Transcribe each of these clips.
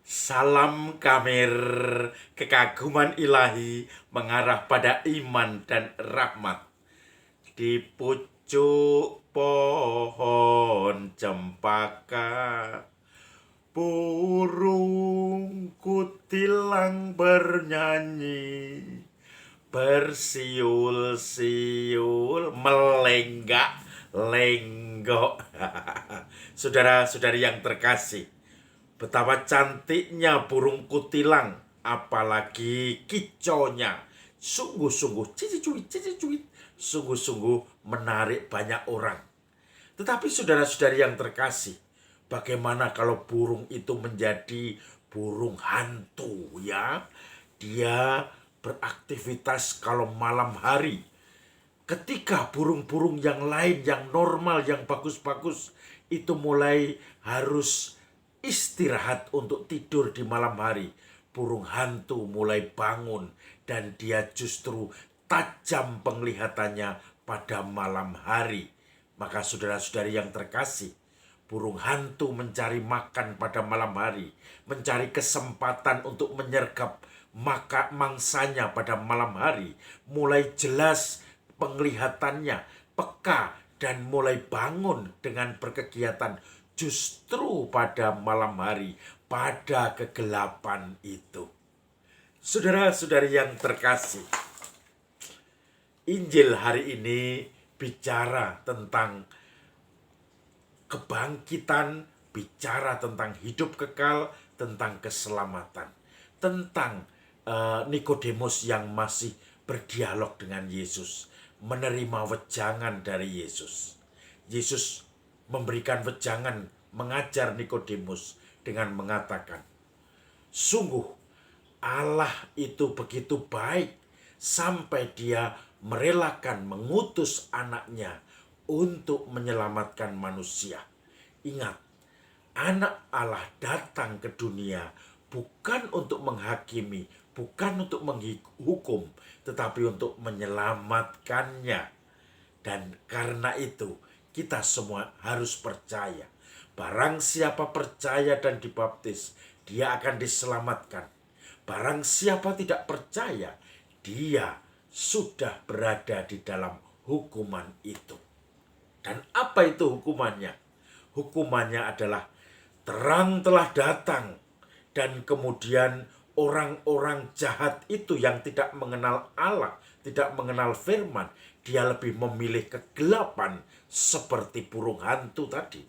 Salam Kamir, kekaguman ilahi mengarah pada iman dan rahmat. Di pucuk pohon cempaka, burung kutilang bernyanyi, bersiul-siul, melenggak-lenggok. Saudara-saudari yang terkasih, betapa cantiknya burung kutilang, apalagi kicaunya. Sungguh-sungguh cici-cuit, sungguh-sungguh menarik banyak orang. Tetapi saudara-saudari yang terkasih, bagaimana kalau burung itu menjadi burung hantu ya? Dia beraktivitas kalau malam hari. Ketika burung-burung yang lain, yang normal, yang bagus-bagus, itu mulai harus istirahat untuk tidur di malam hari, burung hantu mulai bangun dan dia justru tajam penglihatannya pada malam hari. Maka saudara-saudari yang terkasih, burung hantu mencari makan pada malam hari, mencari kesempatan untuk menyergap mangsanya pada malam hari, mulai jelas penglihatannya, peka, dan mulai bangun dengan berkegiatan justru pada malam hari, pada kegelapan itu. Saudara-saudari yang terkasih, Injil hari ini bicara tentang kebangkitan, bicara tentang hidup kekal, tentang keselamatan, tentang Nikodemus yang masih berdialog dengan Yesus, menerima wejangan dari Yesus. Yesus memberikan wejangan, mengajar Nikodemus dengan mengatakan, sungguh Allah itu begitu baik sampai dia merelakan mengutus anaknya untuk menyelamatkan manusia. Ingat, anak Allah datang ke dunia bukan untuk menghakimi, bukan untuk menghukum, tetapi untuk menyelamatkannya. Dan karena itu, kita semua harus percaya. Barang siapa percaya dan dibaptis, dia akan diselamatkan. Barang siapa tidak percaya, dia sudah berada di dalam hukuman itu. Dan apa itu hukumannya? Hukumannya adalah terang telah datang, dan kemudian orang-orang jahat itu yang tidak mengenal Allah, tidak mengenal firman, dia lebih memilih kegelapan seperti burung hantu tadi.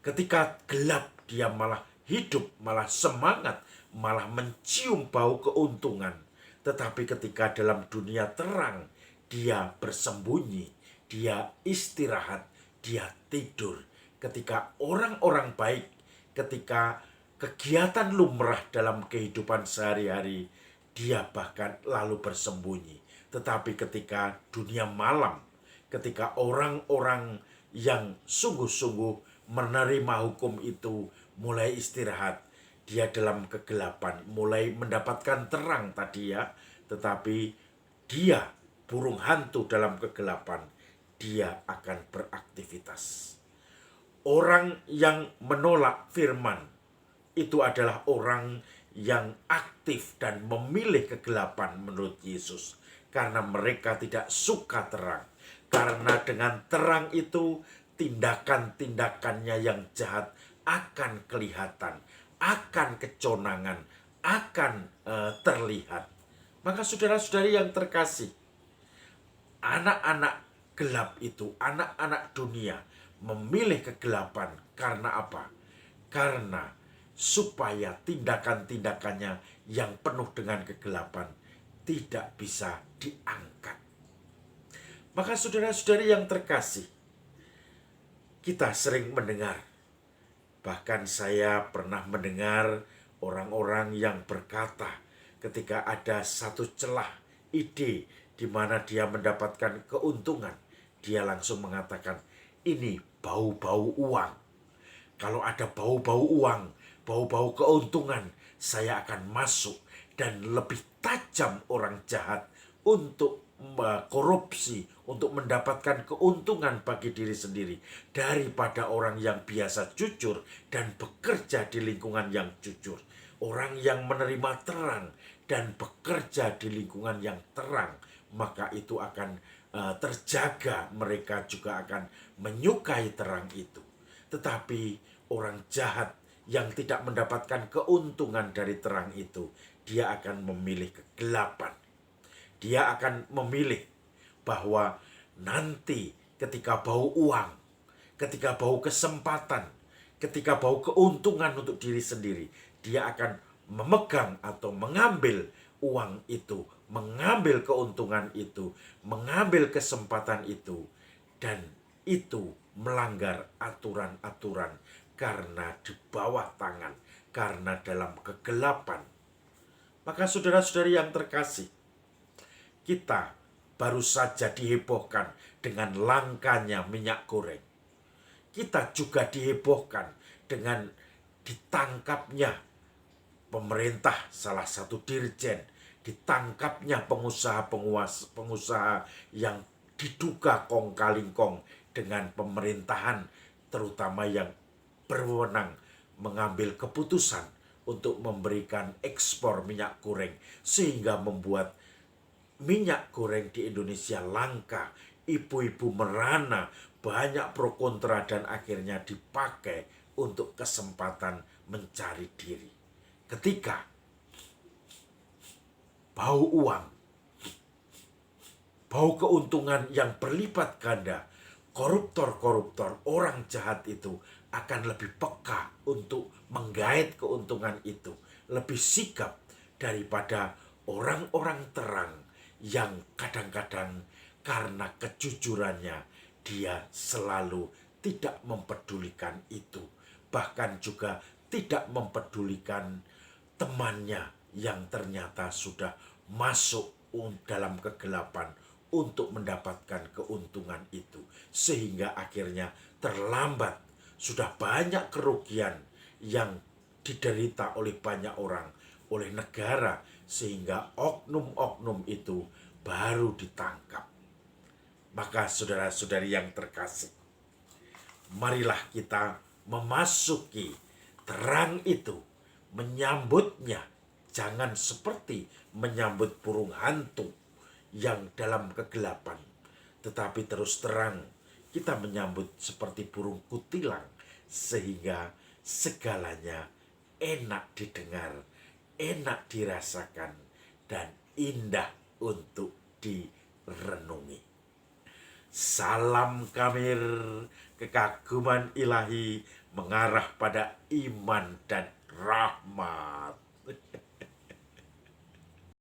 Ketika gelap, dia malah hidup, malah semangat, malah mencium bau keuntungan. Tetapi ketika dalam dunia terang, dia bersembunyi, dia istirahat, dia tidur. Ketika orang-orang baik, ketika kegiatan lumrah dalam kehidupan sehari-hari, dia bahkan lalu bersembunyi. Tetapi ketika dunia malam, ketika orang-orang yang sungguh-sungguh menerima hukum itu mulai istirahat, dia dalam kegelapan mulai mendapatkan terang tadi ya, tetapi dia burung hantu dalam kegelapan, dia akan beraktivitas. Orang yang menolak firman itu adalah orang yang aktif dan memilih kegelapan menurut Yesus, karena mereka tidak suka terang. Karena dengan terang itu tindakan-tindakannya yang jahat akan kelihatan, akan keconangan, akan terlihat. Maka saudara-saudari yang terkasih, anak-anak gelap itu, anak-anak dunia memilih kegelapan karena apa? Karena supaya tindakan-tindakannya yang penuh dengan kegelapan tidak bisa diangkat. Maka saudara-saudari yang terkasih, kita sering mendengar, bahkan saya pernah mendengar orang-orang yang berkata ketika ada satu celah ide di mana dia mendapatkan keuntungan, dia langsung mengatakan, ini bau-bau uang. Kalau ada bau-bau uang, bau-bau keuntungan, saya akan masuk. Dan lebih tajam orang jahat untuk korupsi, untuk mendapatkan keuntungan bagi diri sendiri, daripada orang yang biasa jujur dan bekerja di lingkungan yang jujur. Orang yang menerima terang dan bekerja di lingkungan yang terang, maka itu akan terjaga, mereka juga akan menyukai terang itu. Tetapi orang jahat yang tidak mendapatkan keuntungan dari terang itu, dia akan memilih kegelapan. Dia akan memilih bahwa nanti ketika bau uang, ketika bau kesempatan, ketika bau keuntungan untuk diri sendiri, dia akan memegang atau mengambil uang itu, mengambil keuntungan itu, mengambil kesempatan itu, dan itu melanggar aturan-aturan karena di bawah tangan, karena dalam kegelapan. Maka saudara-saudari yang terkasih, kita baru saja dihebohkan dengan langkanya minyak goreng. Kita juga dihebohkan dengan ditangkapnya pemerintah, salah satu dirjen, ditangkapnya pengusaha yang diduga kong kaling kong dengan pemerintahan, terutama yang berwenang mengambil keputusan untuk memberikan ekspor minyak goreng, sehingga membuat minyak goreng di Indonesia langka. Ibu-ibu merana, banyak pro kontra, dan akhirnya dipakai untuk kesempatan mencari diri. Ketika bau uang, bau keuntungan yang berlipat ganda, koruptor-koruptor, orang jahat itu akan lebih peka untuk menggait keuntungan itu, lebih sigap daripada orang-orang terang yang kadang-kadang karena kejujurannya dia selalu tidak mempedulikan itu, bahkan juga tidak mempedulikan temannya yang ternyata sudah masuk dalam kegelapan untuk mendapatkan keuntungan itu, sehingga akhirnya terlambat. Sudah banyak kerugian yang diderita oleh banyak orang, oleh negara, sehingga oknum-oknum itu baru ditangkap. Maka saudara-saudari yang terkasih, marilah kita memasuki terang itu, menyambutnya. Jangan seperti menyambut burung hantu yang dalam kegelapan, tetapi terus terang kita menyambut seperti burung kutilang, sehingga segalanya enak didengar, enak dirasakan, dan indah untuk direnungi. Salam Kamir, kekaguman ilahi mengarah pada iman dan rahmat.